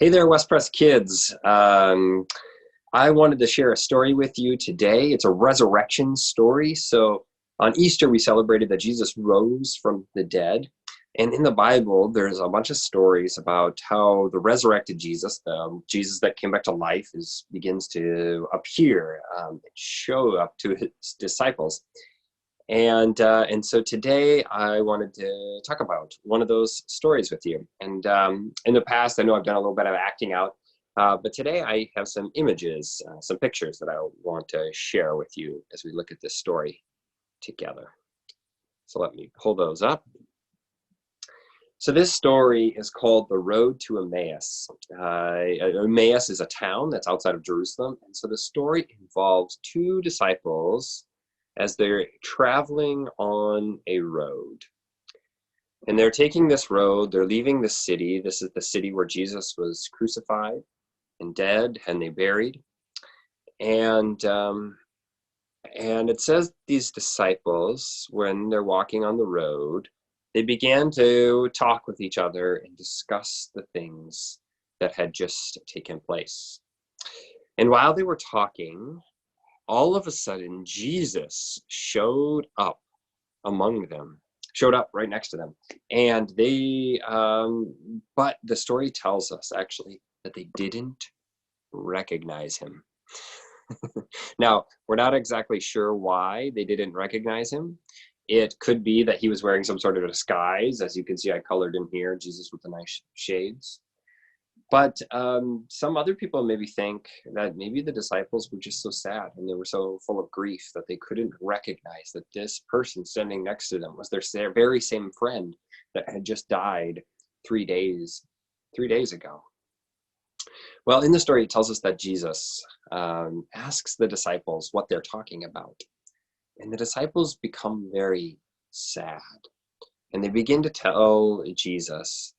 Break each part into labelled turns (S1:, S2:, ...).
S1: Hey there, West Press kids. I wanted to share a story with you today. It's a resurrection story. So on Easter, we celebrated that Jesus rose from the dead. And in the Bible, there's a bunch of stories about how the resurrected Jesus, the Jesus that came back to life, begins to appear, show up to his disciples. And so today I wanted to talk about one of those stories with you. And in the past, I know I've done a little bit of acting out, but today I have some images, some pictures that I want to share with you as we look at this story together. So let me pull those up. So this story is called The Road to Emmaus. Emmaus is a town that's outside of Jerusalem. And so the story involves two disciples as they're traveling on a road. And they're taking this road, they're leaving the city. This is the city where Jesus was crucified and dead, and they buried. And it says these disciples, when they're walking on the road, they began to talk with each other and discuss the things that had just taken place. And while they were talking, all of a sudden, Jesus showed up among them, showed up right next to them. And but the story tells us actually that they didn't recognize him. Now, we're not exactly sure why they didn't recognize him. It could be that he was wearing some sort of disguise. As you can see, I colored in here, Jesus with the nice shades. But some other people maybe think that maybe the disciples were just so sad and they were so full of grief that they couldn't recognize that this person standing next to them was their very same friend that had just died 3 days ago. Well, in the story, it tells us that Jesus asks the disciples what they're talking about. And the disciples become very sad. And they begin to tell Jesus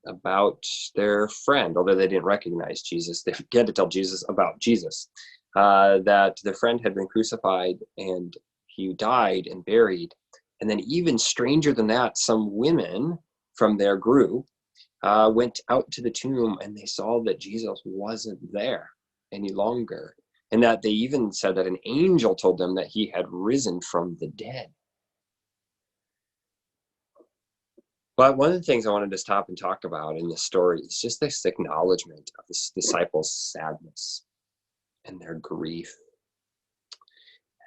S1: about their friend, although they didn't recognize Jesus. They began to tell Jesus about Jesus, that their friend had been crucified and he died and buried. And then even stranger than that, some women from their group went out to the tomb and they saw that Jesus wasn't there any longer. And that they even said that an angel told them that he had risen from the dead. But one of the things I wanted to stop and talk about in this story is just this acknowledgement of the disciples' sadness and their grief.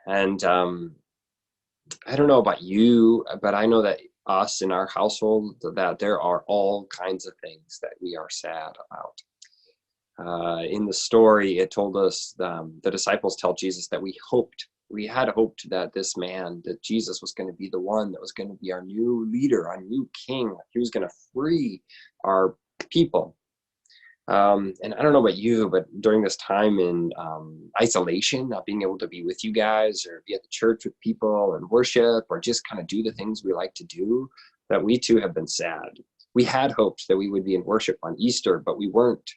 S1: And I don't know about you, but I know that us in our household, that there are all kinds of things that we are sad about. In the story, it told us, the disciples tell Jesus that we had hoped that this man, that Jesus was going to be the one that was going to be our new leader, our new king. He was going to free our people. And I don't know about you, but during this time in isolation, not being able to be with you guys or be at the church with people and worship or just kind of do the things we like to do, that we too have been sad. We had hoped that we would be in worship on Easter, but we weren't.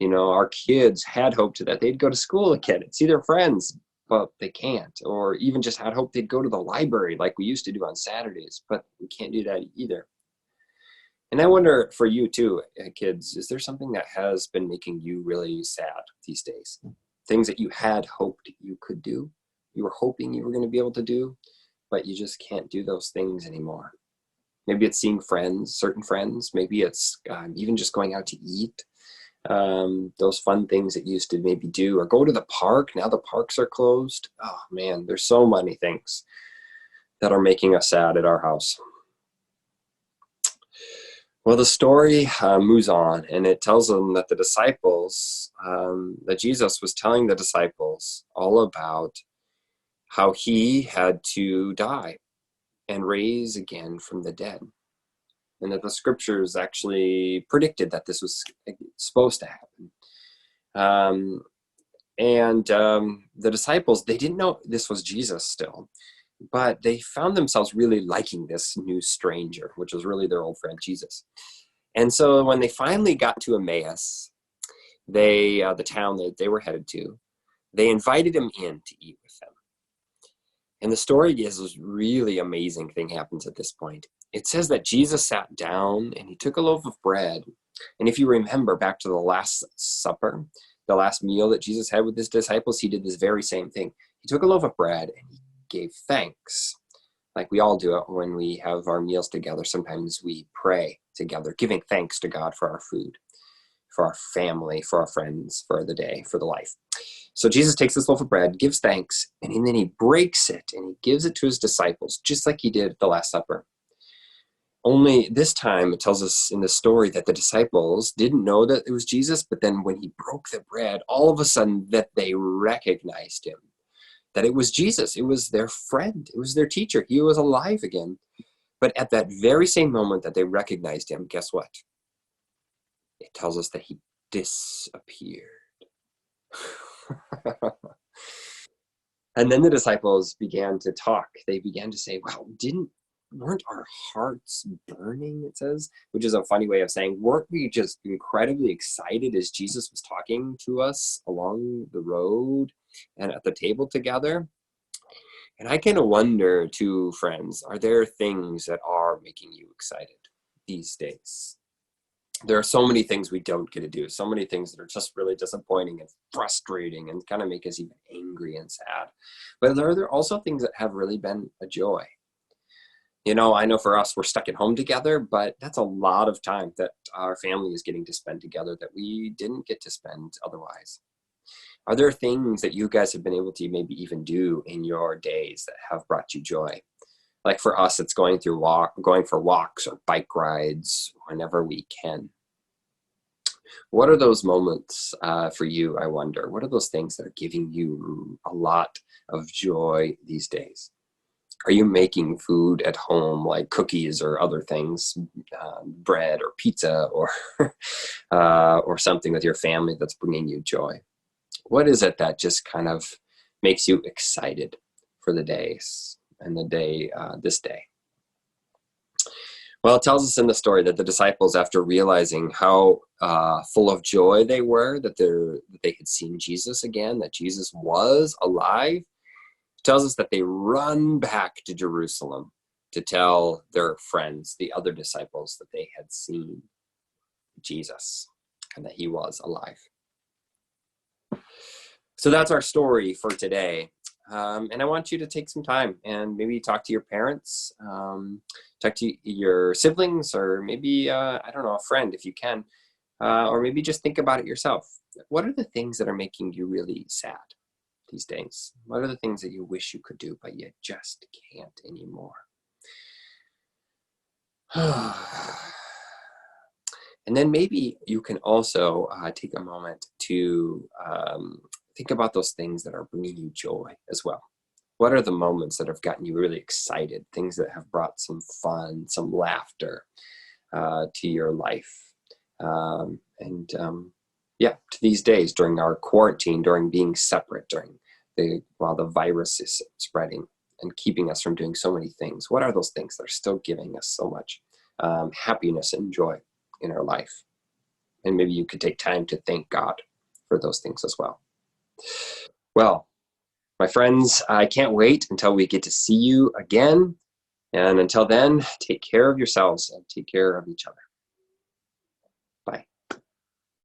S1: You know, our kids had hoped that they'd go to school again and see their friends, but they can't. Or even just had hope they'd go to the library like we used to do on Saturdays, but we can't do that either. And I wonder for you too, kids, is there something that has been making you really sad these days? Things that you had hoped you could do, you were hoping you were going to be able to do, but you just can't do those things anymore. Maybe it's seeing friends, certain friends. Maybe it's even just going out to eat. Those fun things that you used to maybe do, or go to the park. Now the parks are closed. Oh man, there's so many things that are making us sad at our house. Well, the story moves on, and it tells them that the disciples, that Jesus was telling the disciples all about how he had to die and raise again from the dead. And that the scriptures actually predicted that this was supposed to happen. The disciples, they didn't know this was Jesus still, but they found themselves really liking this new stranger, which was really their old friend Jesus. And so when they finally got to Emmaus, the town that they were headed to, they invited him in to eat with them. And the story is this really amazing thing happens at this point. It says that Jesus sat down and he took a loaf of bread And if you remember back to the Last Supper, the last meal that Jesus had with his disciples, he did this very same thing. He took a loaf of bread and he gave thanks. Like we all do it when we have our meals together. Sometimes we pray together, giving thanks to God for our food, for our family, for our friends, for the day, for the life. So Jesus takes this loaf of bread, gives thanks, and then he breaks it and he gives it to his disciples, just like he did at the Last Supper. Only this time, it tells us in the story that the disciples didn't know that it was Jesus, but then when he broke the bread, all of a sudden that they recognized him, that it was Jesus. It was their friend. It was their teacher. He was alive again. But at that very same moment that they recognized him, guess what? It tells us that he disappeared. And then the disciples began to talk. They began to say, well, weren't our hearts burning, it says, which is a funny way of saying, weren't we just incredibly excited as Jesus was talking to us along the road and at the table together? And I kind of wonder too, friends, are there things that are making you excited these days? There are so many things we don't get to do, so many things that are just really disappointing and frustrating and kind of make us even angry and sad. But are there also things that have really been a joy? You know, I know for us, we're stuck at home together, but that's a lot of time that our family is getting to spend together that we didn't get to spend otherwise. Are there things that you guys have been able to maybe even do in your days that have brought you joy? Like for us, it's going for walks or bike rides whenever we can. What are those moments for you, I wonder? What are those things that are giving you a lot of joy these days? Are you making food at home, like cookies or other things, bread or pizza or or something with your family that's bringing you joy? What is it that just kind of makes you excited for the days and this day? Well, it tells us in the story that the disciples, after realizing how full of joy they were, that they had seen Jesus again, that Jesus was alive, tells us that they run back to Jerusalem to tell their friends, the other disciples, that they had seen Jesus and that he was alive. So that's our story for today. And I want you to take some time and maybe talk to your parents, talk to your siblings, or maybe, I don't know, a friend if you can, or maybe just think about it yourself. What are the things that are making you really sad these days? What are the things that you wish you could do, but you just can't anymore? And then maybe you can also take a moment to think about those things that are bringing you joy as well. What are the moments that have gotten you really excited? Things that have brought some fun, some laughter to your life. Yeah, to these days during our quarantine, during being separate, while the virus is spreading and keeping us from doing so many things. What are those things that are still giving us so much happiness and joy in our life? And maybe you could take time to thank God for those things as well. Well, my friends, I can't wait until we get to see you again. And until then, take care of yourselves and take care of each other.